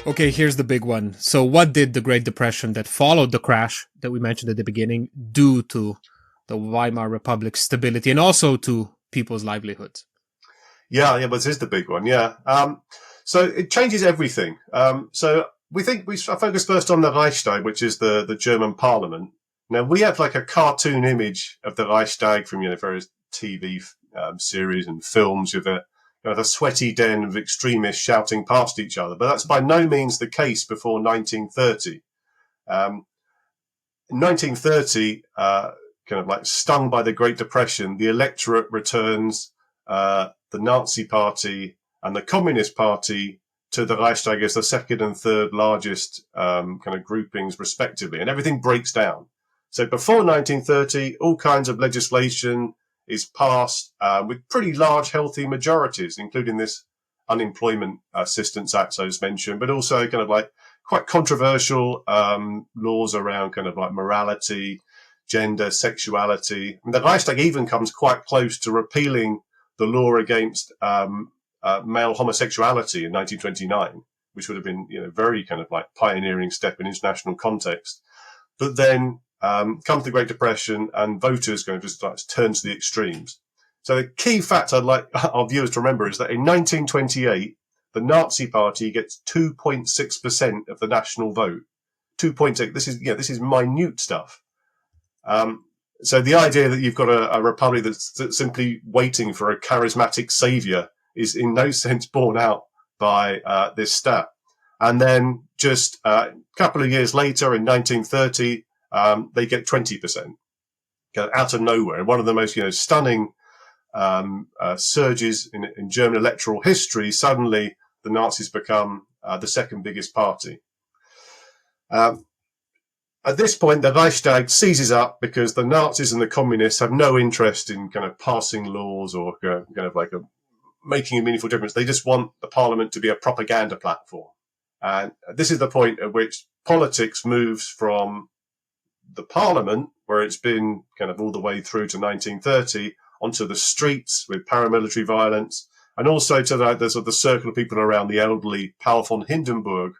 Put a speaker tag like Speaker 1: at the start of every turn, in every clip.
Speaker 1: Okay, here's the big one. So what did the Great Depression that followed the crash that we mentioned at the beginning do to the Weimar Republic's stability and also to people's livelihoods?
Speaker 2: Yeah, but this is the big one. Yeah. So it changes everything. So we focus first on the Reichstag, which is the German parliament. Now we have like a cartoon image of the Reichstag from, various TV series and films with a sweaty den of extremists shouting past each other. But that's by no means the case before 1930. In 1930, kind of like stung by the Great Depression, the electorate returns the Nazi Party and the Communist Party to the Reichstag as the second and third largest kind of groupings, respectively, and everything breaks down. So before 1930, all kinds of legislation is passed with pretty large, healthy majorities, including this Unemployment Assistance Act I just mentioned, but also kind of like quite controversial laws around kind of like morality, gender, sexuality. And the Reichstag even comes quite close to repealing the law against male homosexuality in 1929, which would have been, very kind of like pioneering step in international context. But then comes the Great Depression, and voters going to just like turn to the extremes. So the key fact I'd like our viewers to remember is that in 1928, the Nazi Party gets 2.6% of the national vote. 2.8. This is minute stuff. So the idea that you've got a republic that's simply waiting for a charismatic savior is in no sense borne out by this stat. And then just a couple of years later, in 1930, they get 20%, out of nowhere. One of the most stunning surges in German electoral history. Suddenly, the Nazis become the second biggest party. At this point, the Reichstag seizes up because the Nazis and the communists have no interest in kind of passing laws or kind of like making a meaningful difference. They just want the parliament to be a propaganda platform. And this is the point at which politics moves from the parliament, where it's been kind of all the way through to 1930, onto the streets with paramilitary violence, and also to the sort of the circle of people around the elderly Paul von Hindenburg,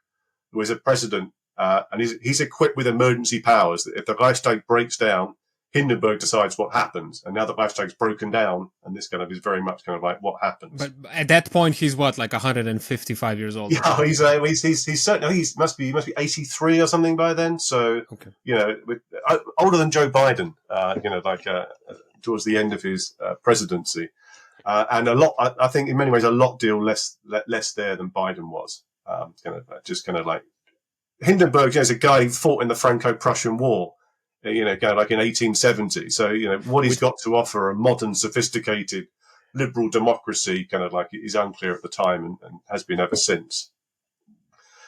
Speaker 2: who is a president. And he's equipped with emergency powers that if the Reichstag breaks down, Hindenburg decides what happens. And now the Reichstag's broken down, and this kind of is very much kind of like what happens.
Speaker 1: But at that point, he's what, like 155 years old?
Speaker 2: Yeah, he's certainly, he must be 83 or something by then. So, okay. Older than Joe Biden, towards the end of his presidency. And a lot, I think in many ways, a lot deal less there than Biden was. Hindenburg is a guy who fought in the Franco-Prussian War, like in 1870. So, what he's got to offer a modern, sophisticated, liberal democracy, kind of like is unclear at the time and has been ever since.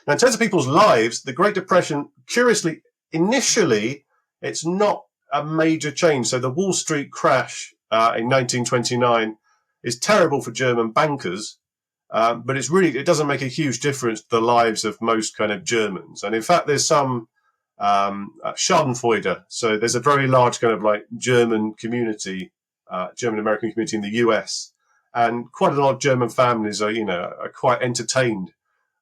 Speaker 2: Now, in terms of people's lives, the Great Depression, curiously, initially, it's not a major change. So the Wall Street crash in 1929 is terrible for German bankers. But it doesn't make a huge difference to the lives of most kind of Germans. And in fact, there's some Schadenfreude. So there's a very large kind of like German community, German-American community in the US. And quite a lot of German families are quite entertained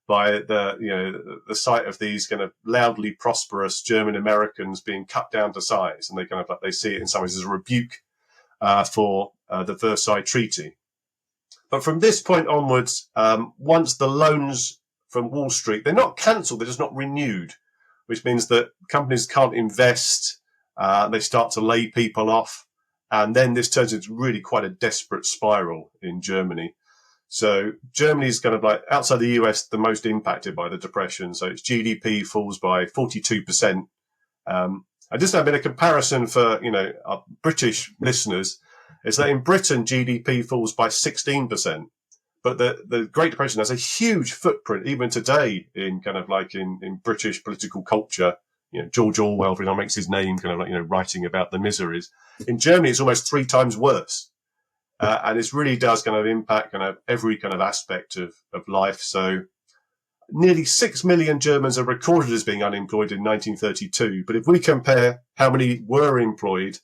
Speaker 2: by the sight of these kind of loudly prosperous German-Americans being cut down to size. And they see it in some ways as a rebuke for the Versailles Treaty. But from this point onwards, once the loans from Wall Street, they're not cancelled, they're just not renewed, which means that companies can't invest, they start to lay people off, and then this turns into really quite a desperate spiral in Germany. So Germany's kind of like, outside the US, the most impacted by the Depression, so its GDP falls by 42%. I just have a bit of comparison for, our British listeners, is that in Britain, GDP falls by 16%. But the Great Depression has a huge footprint, even today, in kind of like in British political culture. George Orwell, for example, makes his name kind of like, writing about the miseries. In Germany, it's almost 3 times worse. And it really does kind of impact kind of every kind of aspect of life. So nearly 6 million Germans are recorded as being unemployed in 1932. But if we compare how many were employed,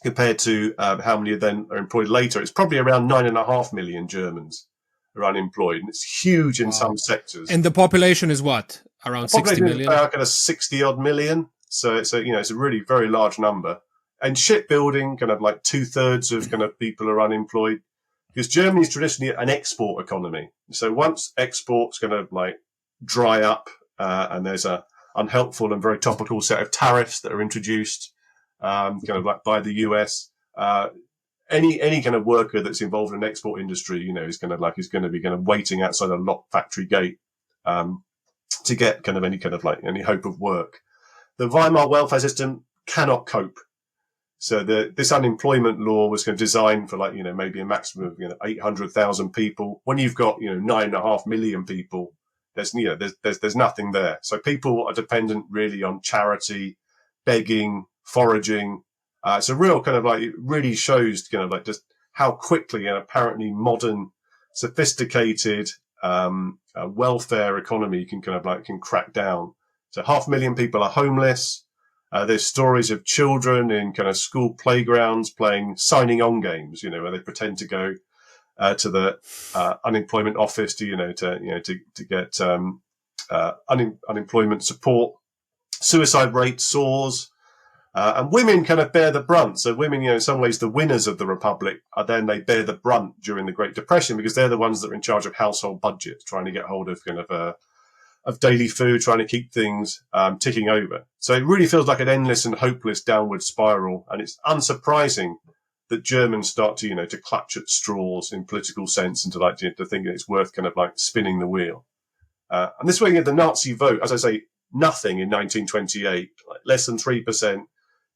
Speaker 2: compared to how many then are employed later, it's probably around 9.5 million Germans are unemployed, and it's huge in some sectors.
Speaker 1: And the population is what? Around 60 million?
Speaker 2: About kind of 60 odd million. So it's it's a really very large number. And shipbuilding, kind of like 2/3 of kind of people are unemployed, because Germany is traditionally an export economy. So once exports kind of like dry up, and there's a unhelpful and very topical set of tariffs that are introduced, kind of like by the US, any kind of worker that's involved in an export industry, is going to be kind of waiting outside a locked factory gate, to get kind of any hope of work. The Weimar welfare system cannot cope. So this unemployment law was kind of designed for maybe a maximum of 800,000 people. When you've got 9.5 million people, there's nothing there. So people are dependent really on charity, begging, foraging. It's a real kind of it really shows kind of just how quickly an apparently modern, sophisticated welfare economy can can crack down. So 500,000 people are homeless. There's stories of children in kind of school playgrounds playing signing on games, where they pretend to go to the unemployment office to get unemployment support. Suicide rate soars, and women kind of bear the brunt. So women, in some ways, the winners of the Republic they bear the brunt during the Great Depression, because they're the ones that are in charge of household budgets, trying to get hold of of daily food, trying to keep things ticking over. So it really feels like an endless and hopeless downward spiral. And it's unsurprising that Germans start to clutch at straws in political sense, and to think that it's worth spinning the wheel. And this way, the Nazi vote, as I say, nothing in 1928, less than 3%,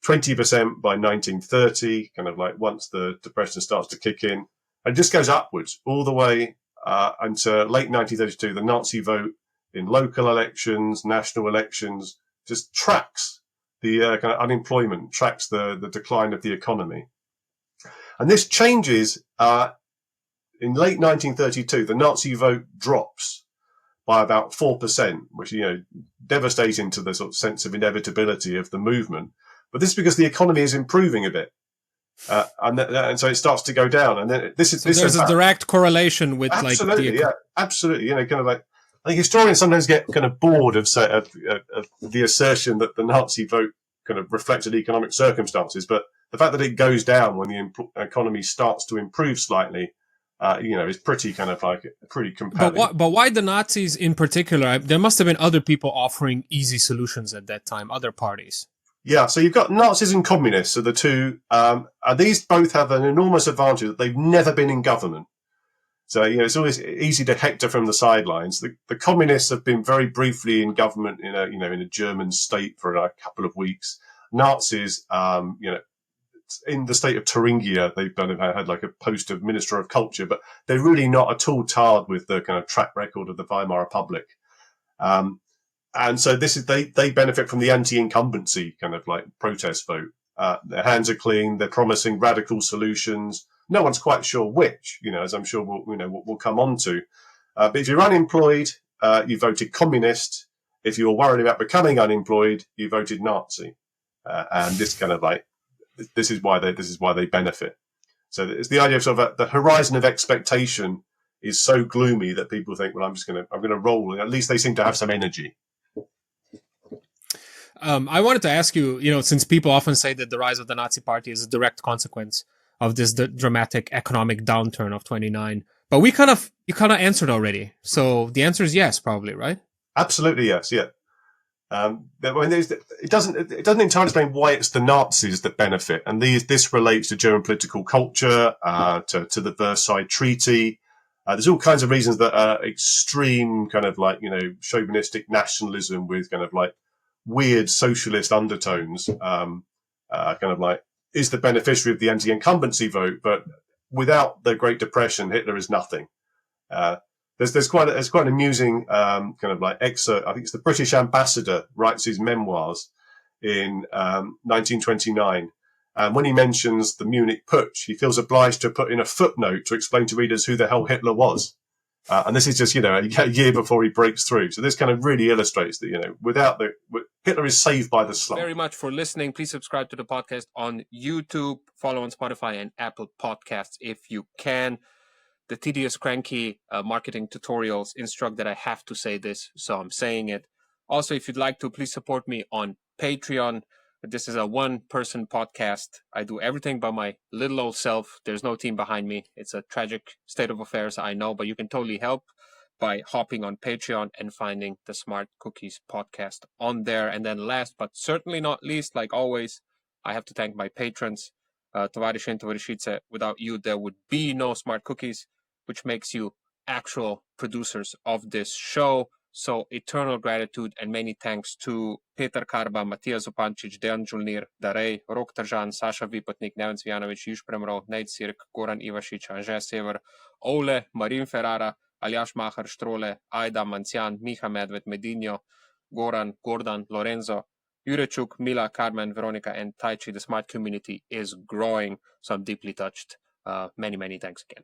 Speaker 2: 20% by 1930, once the depression starts to kick in, and just goes upwards all the way until late 1932. The Nazi vote in local elections, national elections, just tracks the kind of unemployment, tracks the decline of the economy. And this changes in late 1932. The Nazi vote drops by about 4%, which devastating to the sort of sense of inevitability of the movement. But this is because the economy is improving a bit, and so it starts to go down. And then there's
Speaker 1: a direct correlation with
Speaker 2: absolutely. I think historians sometimes get kind of bored of the assertion that the Nazi vote kind of reflected economic circumstances, but the fact that it goes down when the economy starts to improve slightly, is pretty pretty compelling.
Speaker 1: But why the Nazis in particular? There must have been other people offering easy solutions at that time, other parties.
Speaker 2: Yeah, so you've got Nazis and communists, so the two, and these both have an enormous advantage that they've never been in government. So, it's always easy to hector from the sidelines. The communists have been very briefly in government in a German state for a couple of weeks. Nazis, in the state of Thuringia, they've had a post of Minister of Culture, but they're really not at all tarred with the kind of track record of the Weimar Republic. And so they benefit from the anti-incumbency protest vote. Their hands are clean. They're promising radical solutions. No one's quite sure which, as I'm sure we'll come on to. But if you're unemployed, you voted communist. If you're worried about becoming unemployed, you voted Nazi. And this this is why they benefit. So it's the idea of sort of the horizon of expectation is so gloomy that people think, well, I'm going to roll. And at least they seem to have some energy.
Speaker 1: I wanted to ask you, since people often say that the rise of the Nazi Party is a direct consequence of this dramatic economic downturn of 29, but you kind of answered already. So the answer is yes, probably, right?
Speaker 2: Absolutely, yes, yeah. It doesn't entirely explain why it's the Nazis that benefit, and this relates to German political culture, to the Versailles Treaty. There's all kinds of reasons that are extreme, chauvinistic nationalism with weird socialist undertones, is the beneficiary of the anti-incumbency vote, but without the Great Depression, Hitler is nothing. There's quite an amusing excerpt. I think it's the British ambassador writes his memoirs in 1929, and when he mentions the Munich Putsch, he feels obliged to put in a footnote to explain to readers who the hell Hitler was. And this is just, a year before he breaks through. So this kind of really illustrates that, Hitler is saved by the slump.
Speaker 1: Very much for listening. Please subscribe to the podcast on YouTube, follow on Spotify and Apple Podcasts if you can. the tedious, cranky marketing tutorials instruct that I have to say this, so I'm saying it. Also, if you'd like to, please support me on Patreon. This is a one-person podcast. I do everything by my little old self. There's no team behind me. It's a tragic state of affairs, I know, but you can totally help by hopping on Patreon and finding the Smart Cookies podcast on there. And then last, but certainly not least, like always, I have to thank my patrons. Tovariši and Tovarišice, without you, there would be no Smart Cookies, which makes you actual producers of this show. So eternal gratitude and many thanks to Peter Karba, Matija Zupančić, Dejan Žulnir, Darej, Rok Tržan, Saša Vipotnik, Neven Cvijanović, Juž Premrov, Nejc Sirk, Goran Ivašić, Anže Sever, Ole, Marin Ferrara, Aljaš Mahar, Štrole, Ajda, Mancian, Miha Medved, Medinho, Goran, Gordan, Lorenzo, Jurečuk, Mila, Carmen, Veronica, and Taichi. The Smart community is growing, so I'm deeply touched. Many, many thanks again.